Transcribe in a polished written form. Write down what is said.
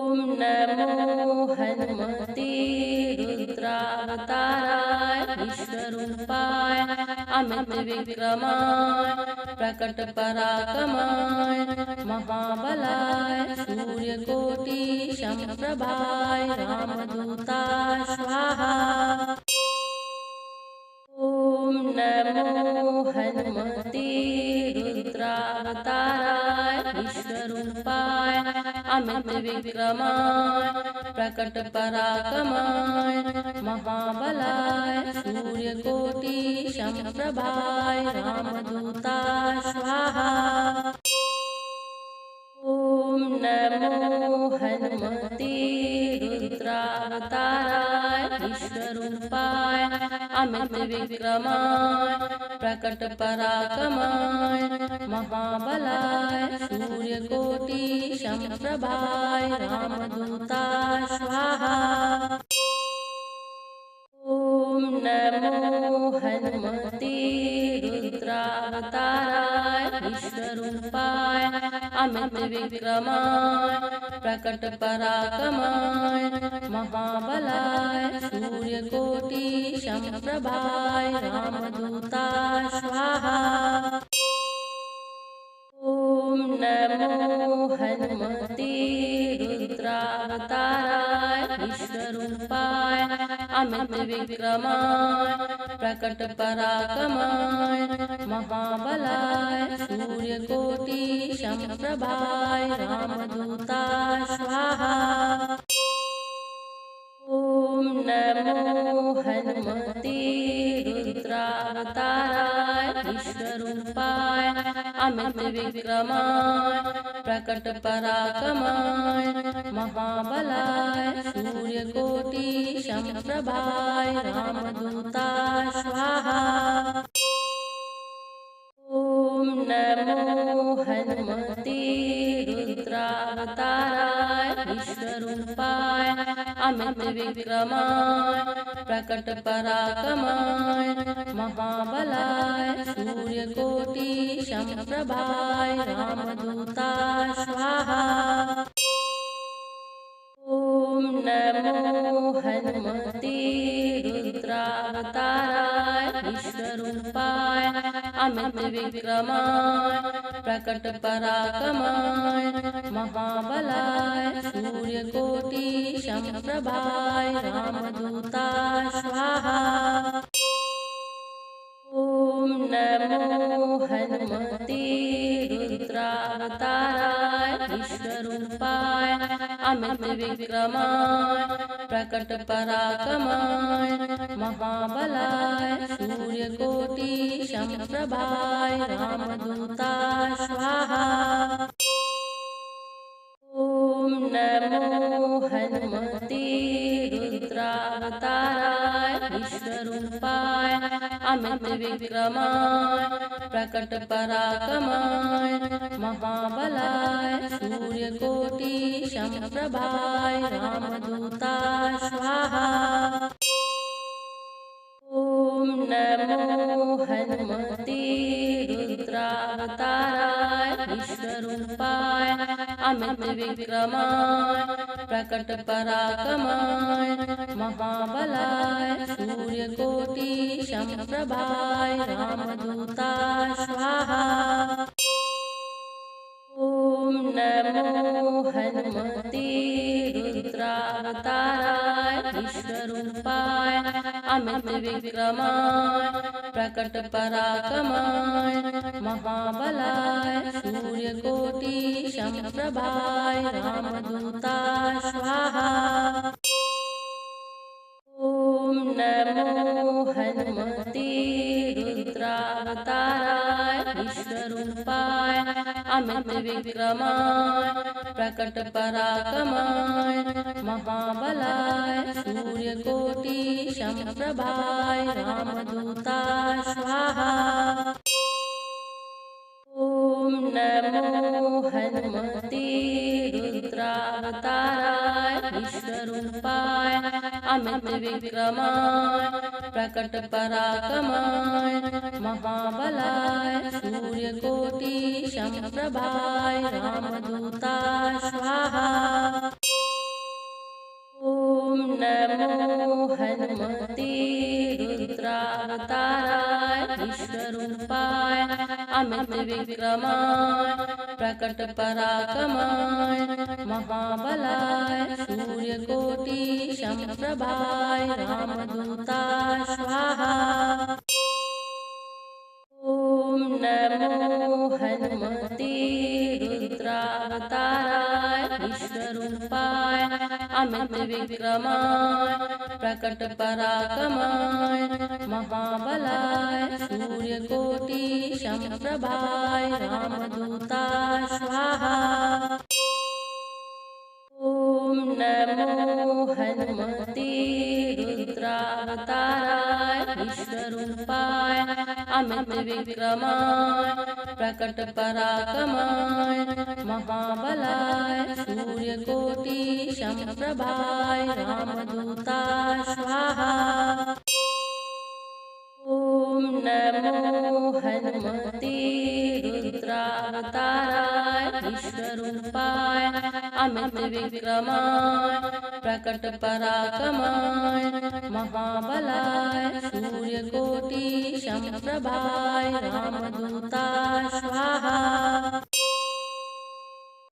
नमो हनुमते रुद्रावताराय विश्वरूपाय अमित विक्रमाय प्रकट पराक्रमाय महाबलाय सूर्यकोटि समप्रभाय रामदूताय स्वाहा। नमो हनुमते रुद्रावताराय विश्वरूपाय अमित विक्रमाय प्रकट पराक्रमाय महाबलाय सूर्यकोटि समप्रभाय रामदूताय स्वाहा। नमो हनुमते रुद्रावताराय विश्वरूपाय अमित विक्रमाय प्रकट पराक्रमाय महाबलाय सूर्यकोटि समप्रभाय रामदूताय स्वाहा। नमो हनुमते रुद्रावताराय विश्वरूपाय अमित विक्रमाय प्रकट पराक्रमाय महाबलाय सूर्यकोटि समप्रभाय रामदूताय स्वाहा। नमो हनुमते रुद्रावताराय विश्वरूपाय अमित विक्रमाय प्रकट पराक्रमाय महाबलाय सूर्यकोटि समप्रभाय रामदूताय स्वाहा। नमो हनुमते रुद्रावताराय विश्वरूपाय अमित विक्रमाय प्रकट पराक्रमाय महाबलाय सूर्यकोटि समप्रभाय रामदूताय स्वाहा। नमो हनुमते रुद्रावताराय विश्वरूपाय अमित विक्रमाय प्रकट पराक्रमाय महाबलाय सूर्यकोटि समप्रभाय रामदूताय स्वाहा। नमो हनुमते रुद्रावताराय विश्वरूपाय अमित विक्रमाय प्रकट पराक्रमाय महाबलाय सूर्यकोटि समप्रभाय रामदूताय स्वाहा। नमो हनुमते रुद्रावताराय विश्वरूपाय अमित विक्रमाय प्रकट पराक्रमाय महाबलाय सूर्यकोटि समप्रभाय रामदूताय स्वाहा। नमो हनुमते रुद्रावताराय विश्वरूपाय अमित विक्रमाय प्रकट पराक्रमाय महाबलाय सूर्यकोटि समप्रभाय रामदूताय स्वाहा। नमो हनुमते रुद्रावताराय विश्वरूपाय अमित विक्रमाय प्रकट पराक्रमाय महाबलाय सूर्यकोटि समप्रभाय रामदूताय स्वाहा। नमो हनुमते रुद्रावताराय विश्वरूपाय अमित विक्रमाय प्रकट पराक्रमाय महाबलाय सूर्यकोटि समप्रभाय रामदूताय स्वाहा। नमो हनुमते रुद्रावताराय विश्वरूपाय अमित विक्रमाय प्रकट पराक्रमाय महाबलाय सूर्यकोटि समप्रभाय रामदूताय स्वाहा। नमो हनुमते रुद्रावताराय विश्वरूपाय अमित विक्रमाय प्रकट पराक्रमाय महाबलाय सूर्यकोटि समप्रभाय रामदूताय स्वाहा। रुद्रावताराय विश्वरूपाय अमित विक्रमाय प्रकट पराक्रमाय महाबलाय सूर्यकोटि समप्रभाय रामदूताय स्वाहा। ओम नमो हनुमते रुद्रावताराय विश्वरूपाय अमित विक्रमाय प्रकट पराक्रमाय महाबलाय सूर्यकोटि समप्रभाय रामदूताय स्वाहा। ओम नमो हनुमते रुद्रावताराय विश्वरूपाय अमित विक्रमाय प्रकट पराक्रमाय महाबलाय सूर्यकोटि समप्रभाय रामदूताय स्वाहा। ओम नमो हनुमते रुद्रावताराय विश्वरूपाय अमित विक्रमाय प्रकट पराक्रमाय महाबलाय सूर्यकोटि समप्रभाय रामदूताय स्वाहा।